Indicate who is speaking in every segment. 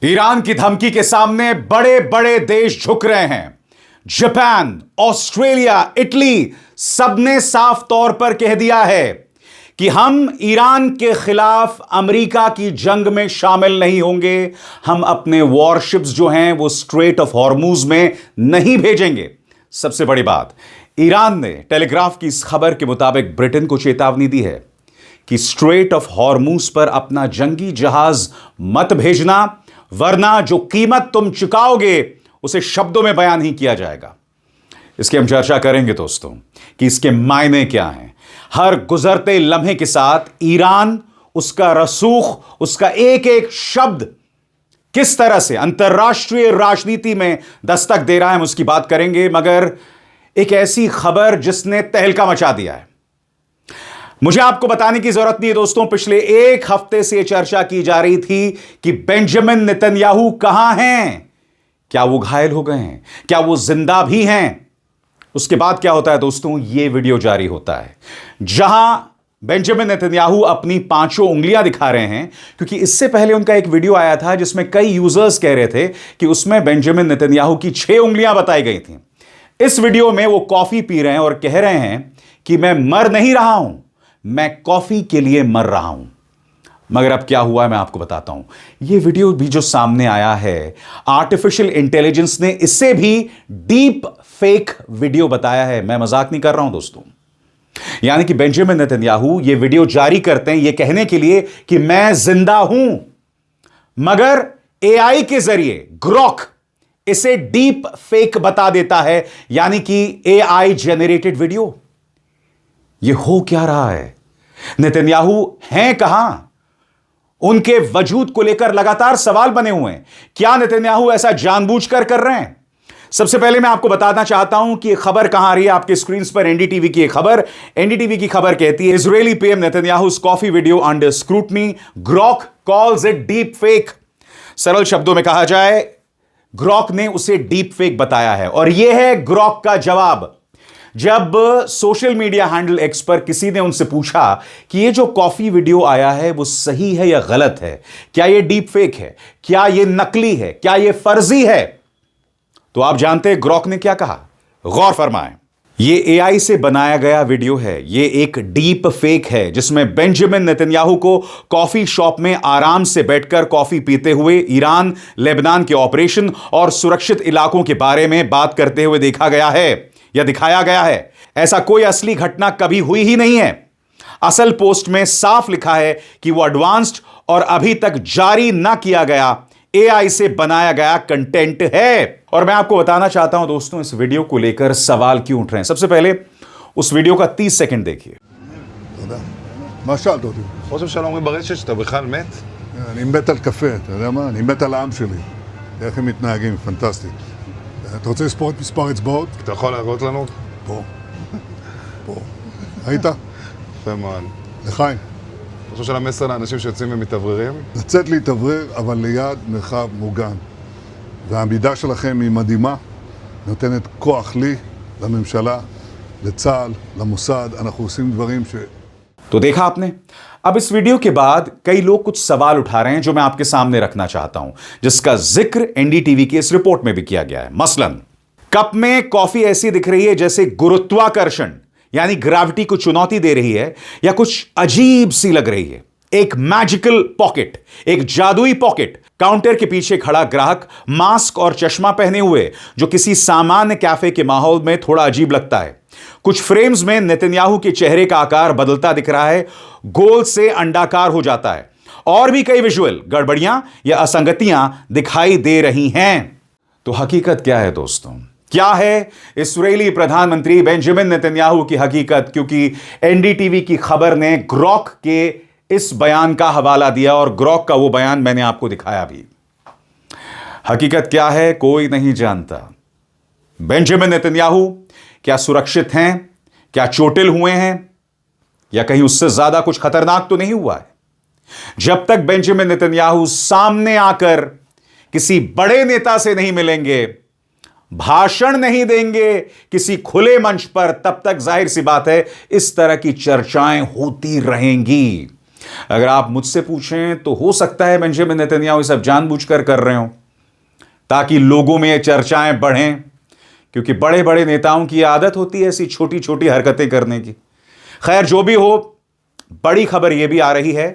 Speaker 1: Iran की धमकी के सामने बड़े बड़े देश झुक रहे हैं। जापान, ऑस्ट्रेलिया, इटली सबने साफ तौर पर कह दिया है कि हम ईरान के खिलाफ अमेरिका की जंग में शामिल नहीं होंगे। हम अपने वॉरशिप्स जो हैं वो स्ट्रेट ऑफ हॉर्मूज में नहीं भेजेंगे। सबसे बड़ी बात, ईरान ने टेलीग्राफ की इस खबर के मुताबिक ब्रिटेन को चेतावनी दी है कि स्ट्रेट ऑफ हॉर्मूज पर अपना जंगी जहाज मत भेजना, वरना जो कीमत तुम चुकाओगे उसे शब्दों में बयान नहीं किया जाएगा। इसकी हम चर्चा करेंगे दोस्तों कि इसके मायने क्या हैं। हर गुजरते लम्हे के साथ ईरान, उसका रसूख, उसका एक एक शब्द किस तरह से अंतर्राष्ट्रीय राजनीति में दस्तक दे रहा है, हम उसकी बात करेंगे। मगर एक ऐसी खबर जिसने तहलका मचा दिया है, मुझे आपको बताने की जरूरत नहीं है दोस्तों। पिछले एक हफ्ते से चर्चा की जा रही थी कि बेंजामिन नेतन्याहू कहां हैं, क्या वो घायल हो गए हैं, क्या वो जिंदा भी हैं। उसके बाद क्या होता है दोस्तों, ये वीडियो जारी होता है जहां बेंजामिन नेतन्याहू अपनी पांचों उंगलियां दिखा रहे हैं, क्योंकि इससे पहले उनका एक वीडियो आया था जिसमें कई यूजर्स कह रहे थे कि उसमें बेंजामिन नेतन्याहू की 6 उंगलियां बताई गई थी। इस वीडियो में वो कॉफी पी रहे हैं और कह रहे हैं कि मैं मर नहीं रहा हूं, मैं कॉफी के लिए मर रहा हूं। मगर अब क्या हुआ है मैं आपको बताता हूं। यह वीडियो भी जो सामने आया है, आर्टिफिशियल इंटेलिजेंस ने इसे भी डीप फेक वीडियो बताया है। मैं मजाक नहीं कर रहा हूं दोस्तों। यानी कि बेंजामिन नेतन्याहू यह वीडियो जारी करते हैं यह कहने के लिए कि मैं जिंदा हूं, मगर एआई के जरिए ग्रॉक इसे डीप फेक बता देता है, यानी कि एआई जेनरेटेड वीडियो। यह हो क्या रहा है? नेतन्याहू हैं कहां? उनके वजूद को लेकर लगातार सवाल बने हुए हैं। क्या नेतन्याहू ऐसा जानबूझकर कर रहे हैं? सबसे पहले मैं आपको बताना चाहता हूं कि खबर कहां आ रही है। आपके स्क्रीन पर एनडीटीवी की खबर, एनडीटीवी की खबर कहती है Israeli PM Netanyahu's coffee video under scrutiny, Grok calls it deep fake. सरल शब्दों में कहा जाए, ग्रॉक ने उसे डीप फेक बताया है। और यह है ग्रॉक का जवाब। जब सोशल मीडिया हैंडल एक्स पर किसी ने उनसे पूछा कि यह जो कॉफी वीडियो आया है वो सही है या गलत है, क्या यह डीप फेक है, क्या यह नकली है, क्या यह फर्जी है, तो आप जानते हैं ग्रॉक ने क्या कहा? गौर फरमाएं। यह एआई से बनाया गया वीडियो है, यह एक डीप फेक है जिसमें बेंजामिन नेतन्याहू को कॉफी शॉप में आराम से बैठकर कॉफी पीते हुए ईरान लेबनान के ऑपरेशन और सुरक्षित इलाकों के बारे में बात करते हुए देखा गया है या दिखाया गया है। ऐसा कोई असली घटना कभी हुई ही नहीं है। असल पोस्ट में साफ लिखा है कि वो एडवांस्ड और अभी तक जारी ना किया गया एआई से बनाया गया कंटेंट है। और मैं आपको बताना चाहता हूं दोस्तों, इस वीडियो को लेकर सवाल क्यों उठ रहे हैं। सबसे पहले उस वीडियो का 30 सेकंड देखिए।
Speaker 2: מה שאלת אותי?
Speaker 3: חושב שלא אומרים ברשת שאתה בכלל מת?
Speaker 2: אני מת על קפה, אתה יודע מה? אני מת על העם שלי. איך הם מתנהגים, פנטסטי. אתה רוצה לספור את מספר אצבעות?
Speaker 3: אתה יכול להראות לנו?
Speaker 2: פה. פה. היית?
Speaker 3: יפה מאוד.
Speaker 2: לחיים.
Speaker 3: אתה חושב של המסר לאנשים שיוצאים ומתאווררים?
Speaker 2: לצאת להתאוורר, אבל ליד מרחב מוגן. והעמידה שלכם היא מדהימה, נותנת כוח לי, לממשלה, לצה"ל, למוסד. אנחנו עושים דברים ש...
Speaker 1: तो देखा आपने। अब इस वीडियो के बाद कई लोग कुछ सवाल उठा रहे हैं जो मैं आपके सामने रखना चाहता हूं, जिसका जिक्र एनडीटीवी की इस रिपोर्ट में भी किया गया है। मसलन, कप में कॉफी ऐसी दिख रही है जैसे गुरुत्वाकर्षण यानी ग्रेविटी को चुनौती दे रही है, या कुछ अजीब सी लग रही है। एक मैजिकल पॉकेट, एक जादुई पॉकेट। काउंटर के पीछे खड़ा ग्राहक मास्क और चश्मा पहने हुए, जो किसी सामान्य कैफे के माहौल में थोड़ा अजीब लगता है। कुछ फ्रेम्स में नेतन्याहू के चेहरे का आकार बदलता दिख रहा है, गोल से अंडाकार हो जाता है। और भी कई विजुअल गड़बड़ियां या असंगतियां दिखाई दे रही हैं। तो हकीकत क्या है दोस्तों? क्या है इस्राएली प्रधानमंत्री बेंजामिन नेतन्याहू की हकीकत? क्योंकि एनडीटीवी की खबर ने ग्रॉक के इस बयान का हवाला दिया और ग्रॉक का वो बयान मैंने आपको दिखाया भी। हकीकत क्या है कोई नहीं जानता। बेंजामिन नेतन्याहू क्या सुरक्षित हैं, क्या चोटिल हुए हैं, या कहीं उससे ज्यादा कुछ खतरनाक तो नहीं हुआ है? जब तक बेंजामिन नेतन्याहू सामने आकर किसी बड़े नेता से नहीं मिलेंगे, भाषण नहीं देंगे किसी खुले मंच पर, तब तक जाहिर सी बात है इस तरह की चर्चाएं होती रहेंगी। अगर आप मुझसे पूछें तो हो सकता है बेंजामिन नेतन्याहू ये सब जानबूझकर कर रहे हो ताकि लोगों में ये चर्चाएं बढ़ें, क्योंकि बड़े बड़े नेताओं की आदत होती है ऐसी छोटी छोटी हरकतें करने की। खैर, जो भी हो, बड़ी खबर यह भी आ रही है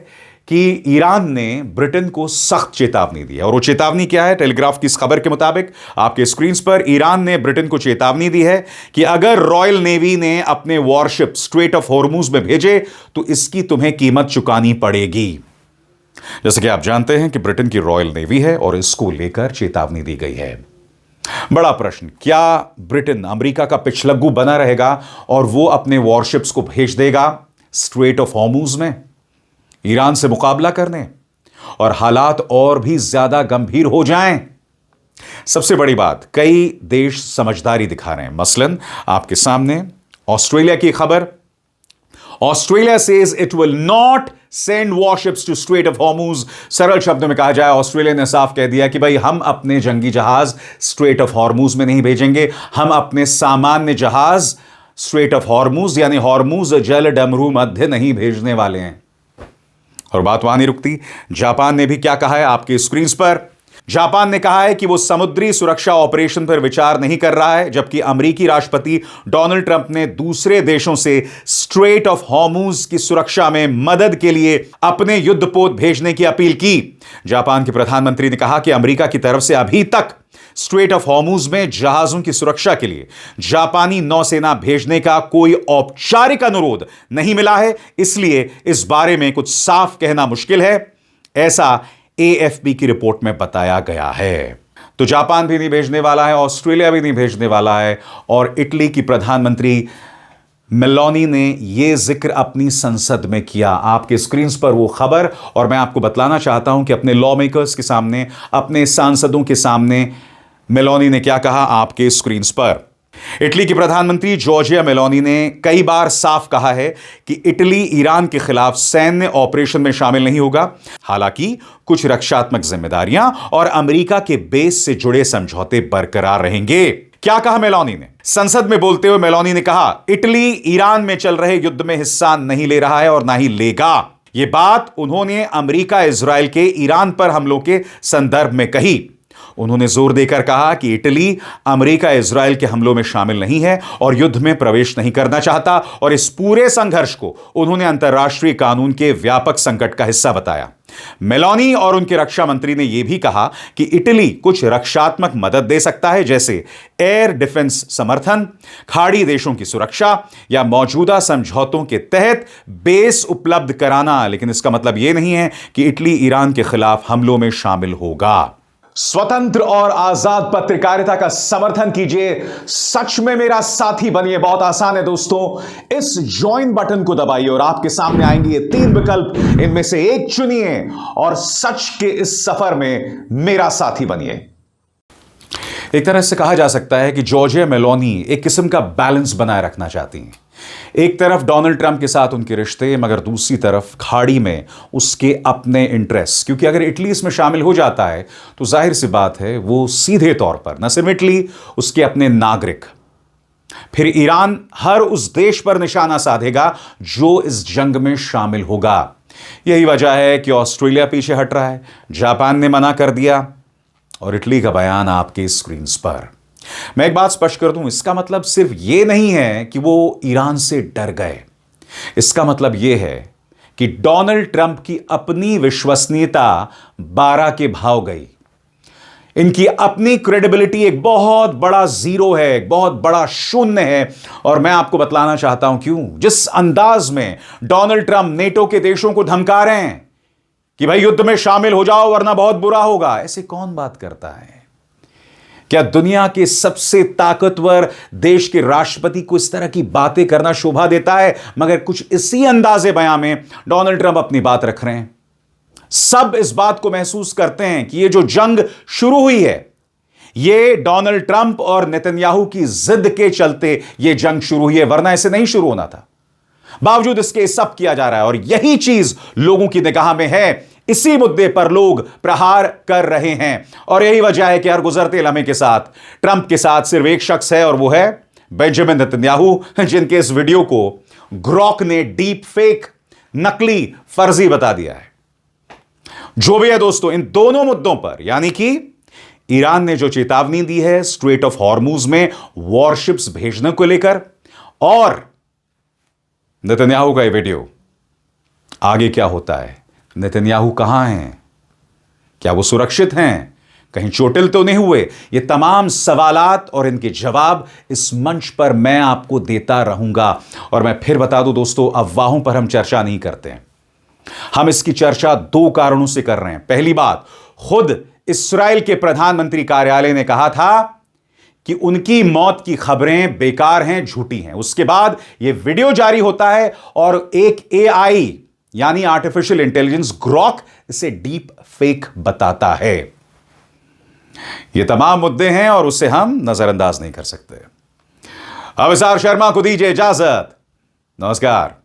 Speaker 1: कि ईरान ने ब्रिटेन को सख्त चेतावनी दी है। और वो चेतावनी क्या है? टेलीग्राफ की इस खबर के मुताबिक आपके स्क्रीन पर ईरान ने ब्रिटेन को चेतावनी दी है कि अगर रॉयल नेवी ने अपने वॉरशिप स्ट्रेट ऑफ हॉर्मुज में भेजे तो इसकी तुम्हें कीमत चुकानी पड़ेगी। जैसे कि आप जानते हैं कि ब्रिटेन की रॉयल नेवी है और इसको लेकर चेतावनी दी गई है। बड़ा प्रश्न, क्या ब्रिटेन अमेरिका का पिछलग्गू बना रहेगा और वो अपने वॉरशिप्स को भेज देगा स्ट्रेट ऑफ हॉर्मुज में ईरान से मुकाबला करने, और हालात और भी ज्यादा गंभीर हो जाएं? सबसे बड़ी बात, कई देश समझदारी दिखा रहे हैं। मसलन आपके सामने ऑस्ट्रेलिया की खबर। Australia says it will not send warships to strait of Hormuz. सरल शब्दों में कहा जाए, ऑस्ट्रेलिया ने साफ कह दिया कि भाई हम अपने जंगी जहाज स्ट्रेट ऑफ हॉर्मुज में नहीं भेजेंगे, हम अपने सामान्य जहाज स्ट्रेट ऑफ हॉर्मुज यानी हॉर्मुज जल डमरू मध्य नहीं भेजने वाले हैं। और बात वहां नहीं रुकती, जापान ने भी क्या कहा है आपके स्क्रीन पर। जापान ने कहा है कि वो समुद्री सुरक्षा ऑपरेशन पर विचार नहीं कर रहा है, जबकि अमेरिकी राष्ट्रपति डोनाल्ड ट्रंप ने दूसरे देशों से स्ट्रेट ऑफ हॉर्मुज की सुरक्षा में मदद के लिए अपने युद्धपोत भेजने की अपील की। जापान के प्रधानमंत्री ने कहा कि अमेरिका की तरफ से अभी तक स्ट्रेट ऑफ हॉर्मुज में जहाजों की सुरक्षा के लिए जापानी नौसेना भेजने का कोई औपचारिक अनुरोध नहीं मिला है, इसलिए इस बारे में कुछ साफ कहना मुश्किल है, ऐसा एएफपी की रिपोर्ट में बताया गया है। तो जापान भी नहीं भेजने वाला है, ऑस्ट्रेलिया भी नहीं भेजने वाला है, और इटली की प्रधानमंत्री मेलोनी ने यह जिक्र अपनी संसद में किया। आपके स्क्रीन पर वो खबर, और मैं आपको बतलाना चाहता हूं कि अपने लॉ मेकर्स के सामने, अपने सांसदों के सामने मेलोनी ने क्या कहा आपके स्क्रीन पर। इटली की प्रधानमंत्री जॉर्जिया मेलोनी ने कई बार साफ कहा है कि इटली ईरान के खिलाफ सैन्य ऑपरेशन में शामिल नहीं होगा। हालांकि कुछ रक्षात्मक जिम्मेदारियां और अमेरिका के बेस से जुड़े समझौते बरकरार रहेंगे। क्या कहा मेलोनी ने? संसद में बोलते हुए मेलोनी ने कहा, इटली ईरान में चल रहे युद्ध में हिस्सा नहीं ले रहा है और ना ही लेगा। यह बात उन्होंने अमेरिका इजराइल के ईरान पर हमलों के संदर्भ में कही। उन्होंने जोर देकर कहा कि इटली अमेरिका इजराइल के हमलों में शामिल नहीं है और युद्ध में प्रवेश नहीं करना चाहता, और इस पूरे संघर्ष को उन्होंने अंतर्राष्ट्रीय कानून के व्यापक संकट का हिस्सा बताया। मेलोनी और उनके रक्षा मंत्री ने यह भी कहा कि इटली कुछ रक्षात्मक मदद दे सकता है, जैसे एयर डिफेंस समर्थन, खाड़ी देशों की सुरक्षा या मौजूदा समझौतों के तहत बेस उपलब्ध कराना, लेकिन इसका मतलब यह नहीं है कि इटली ईरान के खिलाफ हमलों में शामिल होगा। स्वतंत्र और आजाद पत्रकारिता का समर्थन कीजिए, सच में मेरा साथी बनिए। बहुत आसान है दोस्तों, इस ज्वाइन बटन को दबाइए और आपके सामने आएंगे ये 3 विकल्प, इनमें से एक चुनिए और सच के इस सफर में मेरा साथी बनिए। एक तरह से कहा जा सकता है कि जॉर्जिया मेलोनी एक किस्म का बैलेंस बनाए रखना चाहती हैं। एक तरफ डोनाल्ड ट्रंप के साथ उनके रिश्ते, मगर दूसरी तरफ खाड़ी में उसके अपने इंटरेस्ट, क्योंकि अगर इटली इसमें शामिल हो जाता है तो जाहिर सी बात है वो सीधे तौर पर न सिर्फ इटली, उसके अपने नागरिक, फिर ईरान, हर उस देश पर निशाना साधेगा जो इस जंग में शामिल होगा। यही वजह है कि ऑस्ट्रेलिया पीछे हट रहा है, जापान ने मना कर दिया, और इटली का बयान आपके स्क्रीन पर। मैं एक बात स्पष्ट कर दूं, इसका मतलब सिर्फ यह नहीं है कि वो ईरान से डर गए। इसका मतलब यह है कि डोनाल्ड ट्रंप की अपनी विश्वसनीयता 12 के भाव गई। इनकी अपनी क्रेडिबिलिटी एक बहुत बड़ा जीरो है, एक बहुत बड़ा शून्य है। और मैं आपको बतलाना चाहता हूं क्यों। जिस अंदाज में डोनाल्ड ट्रंप नेटो के देशों को धमका रहे हैं कि भाई युद्ध में शामिल हो जाओ वरना बहुत बुरा होगा, ऐसे कौन बात करता है? क्या दुनिया के सबसे ताकतवर देश के राष्ट्रपति को इस तरह की बातें करना शोभा देता है? मगर कुछ इसी अंदाजे बयां में डोनाल्ड ट्रंप अपनी बात रख रहे हैं। सब इस बात को महसूस करते हैं कि यह जो जंग शुरू हुई है, यह डोनाल्ड ट्रंप और नेतन्याहू की जिद के चलते यह जंग शुरू हुई है, वरना इसे नहीं शुरू होना था। बावजूद इसके सब किया जा रहा है, और यही चीज लोगों की निगाह में है। इसी मुद्दे पर लोग प्रहार कर रहे हैं, और यही वजह है कि हर गुजरते लम्हे के साथ ट्रंप के साथ सिर्फ एक शख्स है, और वो है बेंजामिन नेतन्याहू, जिनके इस वीडियो को ग्रॉक ने डीप फेक नकली, फर्जी बता दिया है। जो भी है दोस्तों, इन दोनों मुद्दों पर यानी कि ईरान ने जो चेतावनी दी है स्ट्रेट ऑफ हॉर्मुज में वॉरशिप्स भेजने को लेकर, और नेतन्याहू का ये वीडियो, आगे क्या होता है? नेतन्याहू कहां हैं? क्या वो सुरक्षित हैं? कहीं चोटिल तो नहीं हुए? ये तमाम सवालात और इनके जवाब इस मंच पर मैं आपको देता रहूंगा। और मैं फिर बता दूं दोस्तों, अफवाहों पर हम चर्चा नहीं करते हैं। हम इसकी चर्चा दो कारणों से कर रहे हैं। पहली बात, खुद इस्राएल के प्रधानमंत्री कार्यालय ने कहा था कि उनकी मौत की खबरें बेकार हैं, झूठी हैं। उसके बाद यह वीडियो जारी होता है और एक एआई यानी आर्टिफिशियल इंटेलिजेंस ग्रॉक इसे डीप फेक बताता है। ये तमाम मुद्दे हैं और उसे हम नजरअंदाज नहीं कर सकते। अविसार शर्मा को दीजिए इजाजत। नमस्कार।